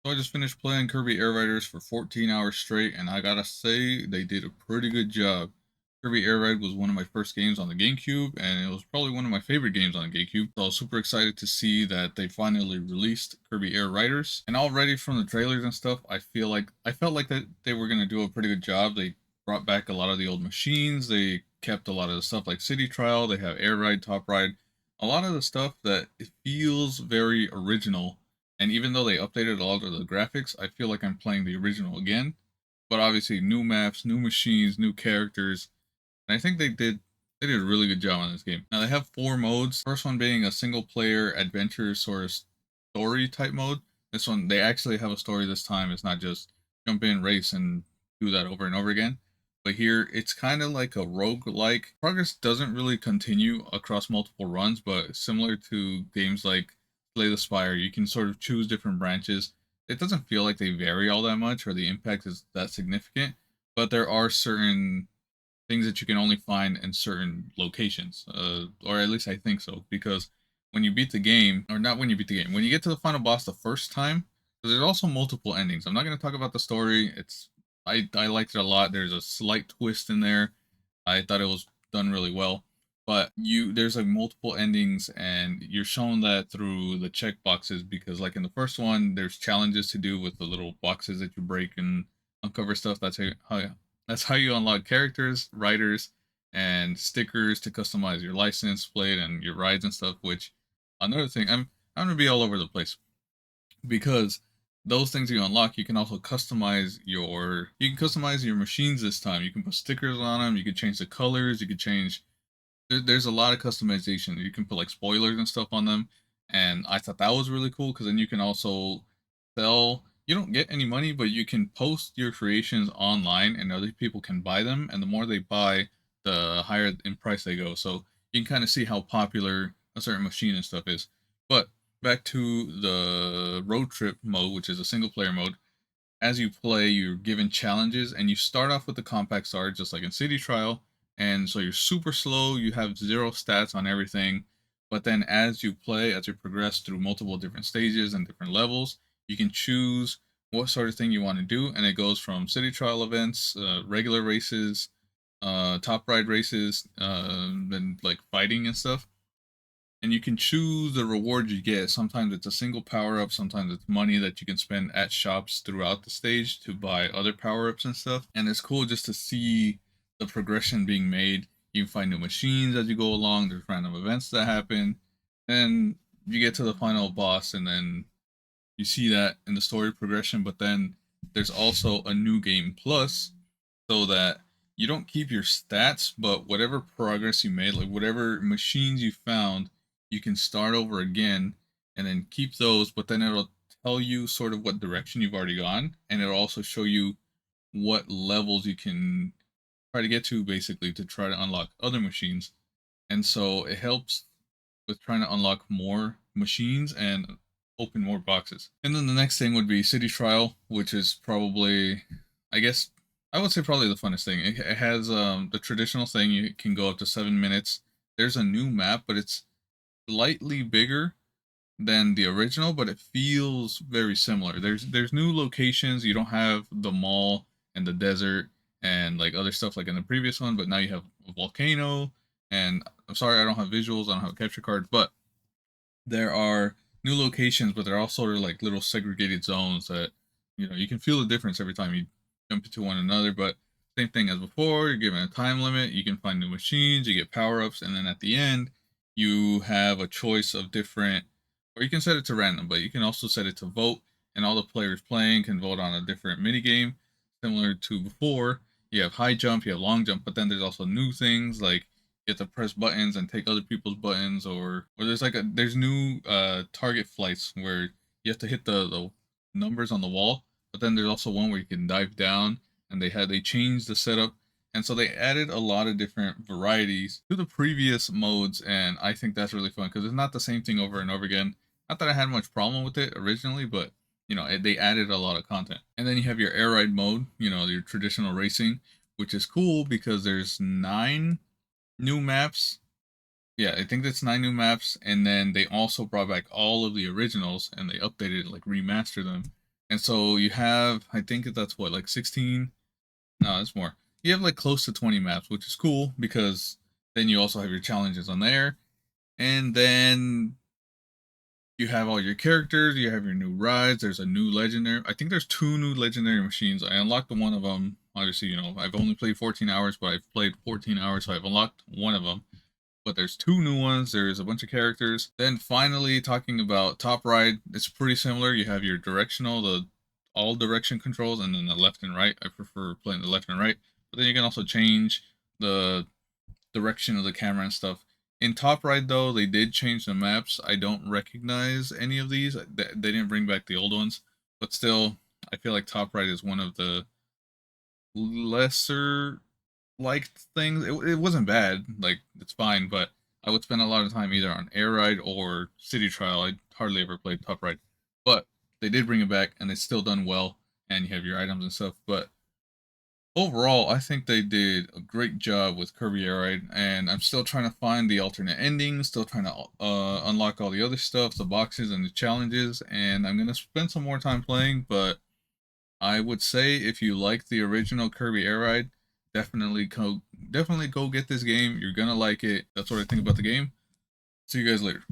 So I just finished playing Kirby Air Riders for 14 hours straight, and I gotta say, they did a pretty good job. Kirby Air Ride was one of my first games on the GameCube, and it was probably one of my favorite games on the GameCube. So I was super excited to see that they finally released Kirby Air Riders. And already from the trailers and stuff, I felt like that they were gonna do a pretty good job. They brought back a lot of the old machines. They kept a lot of the stuff like City Trial. They have Air Ride, Top Ride, a lot of the stuff that it feels very original, and even though they updated a lot of the graphics, I feel like I'm playing the original again. But obviously, new maps, new machines, new characters, and I think they did a really good job on this game. Now they have four modes. First one being a single player adventure sort of story type mode. This one they actually have a story this time. It's not just jump in, race, and do that over and over again. But here it's kind of like a rogue-like. Progress doesn't really continue across multiple runs, but similar to games like Slay the Spire, you can sort of choose different branches. It doesn't feel like they vary all that much or the impact is that significant, but there are certain things that you can only find in certain locations, or at least I think so. Because when you beat the game, or not when you beat the game, when you get to the final boss the first time, there's also multiple endings. I'm not going to talk about the story. I liked it a lot. There's a slight twist in there. I thought it was done really well. But there's like multiple endings, and you're shown that through the check boxes because, like in the first one, there's challenges to do with the little boxes that you break and uncover stuff. That's how you unlock characters, riders, and stickers to customize your license plate and your rides and stuff. Which another thing, I'm gonna be all over the place because those things you unlock, you can customize your machines this time. You can put stickers on them. You can change the colors. You can change. There's a lot of customization. You can put like spoilers and stuff on them, and I thought that was really cool because then you can also sell. You don't get any money, but you can post your creations online, and other people can buy them. And the more they buy, the higher in price they go. So you can kind of see how popular a certain machine and stuff is. But back to the road trip mode, which is a single player mode. As you play, you're given challenges, and you start off with the compact start, just like in City Trial. And so you're super slow, you have zero stats on everything. But then as you progress through multiple different stages and different levels, you can choose what sort of thing you want to do. And it goes from City Trial events, regular races, top ride races, then like fighting and stuff, and you can choose the rewards you get. Sometimes it's a single power up, sometimes it's money that you can spend at shops throughout the stage to buy other power ups and stuff. And it's cool just to see the progression being made. You can find new machines as you go along, there's random events that happen. Then you get to the final boss, and then you see that in the story progression, but then there's also a new game plus, so that you don't keep your stats, but whatever progress you made, like whatever machines you found, you can start over again and then keep those, but then it'll tell you sort of what direction you've already gone, and it'll also show you what levels you can try to get to basically to try to unlock other machines. And so it helps with trying to unlock more machines and open more boxes. And then the next thing would be City Trial, which is probably, I guess, I would say probably the funnest thing. It has the traditional thing. You can go up to 7 minutes. There's a new map, but it's slightly bigger than the original, but it feels very similar. There's new locations. You don't have the mall and the desert and like other stuff like in the previous one, but now you have a volcano. And I'm sorry I don't have visuals, I don't have a capture card, but there are new locations, but they're all sort of like little segregated zones that you can feel the difference every time you jump into one another. But same thing as before, you're given a time limit. You can find new machines, you get power ups, and then at the end, you have a choice of different, or you can set it to random, but you can also set it to vote, and all the players playing can vote on a different mini game, similar to before. You have high jump, you have long jump, but then there's also new things like you have to press buttons and take other people's buttons, or there's new target flights where you have to hit the numbers on the wall, but then there's also one where you can dive down, and they changed the setup, and so they added a lot of different varieties to the previous modes, and I think that's really fun because it's not the same thing over and over again. Not that I had much problem with it originally, but they added a lot of content. And then you have your air ride mode, your traditional racing, which is cool because there's 9 new maps. Yeah, I think that's 9 new maps, and then they also brought back all of the originals and they updated, like remastered them. And so you have, I think that's what, like 16? No, it's more. You have like close to 20 maps, which is cool because then you also have your challenges on there. And then you have all your characters, you have your new rides, there's a new legendary. I think there's two new legendary machines. I unlocked one of them. Obviously, I've only played 14 hours, but I've played 14 hours, so I've unlocked one of them. But there's two new ones, there's a bunch of characters. Then finally, talking about Top Ride, it's pretty similar. You have your directional, the all direction controls, and then the left and right. I prefer playing the left and right. But then you can also change the direction of the camera and stuff. In Top Ride, though, they did change the maps. I don't recognize any of these. They didn't bring back the old ones, but still, I feel like Top Ride is one of the lesser liked things. It wasn't bad, like it's fine, but I would spend a lot of time either on Air Ride or City Trial. I hardly ever played Top Ride, but they did bring it back, and it's still done well. And you have your items and stuff, but overall, I think they did a great job with Kirby Air Ride, and I'm still trying to find the alternate endings, still trying to unlock all the other stuff, the boxes and the challenges, and I'm gonna spend some more time playing. But I would say if you like the original Kirby Air Ride, definitely go get this game. You're gonna like it. That's what I think about the game. See you guys later.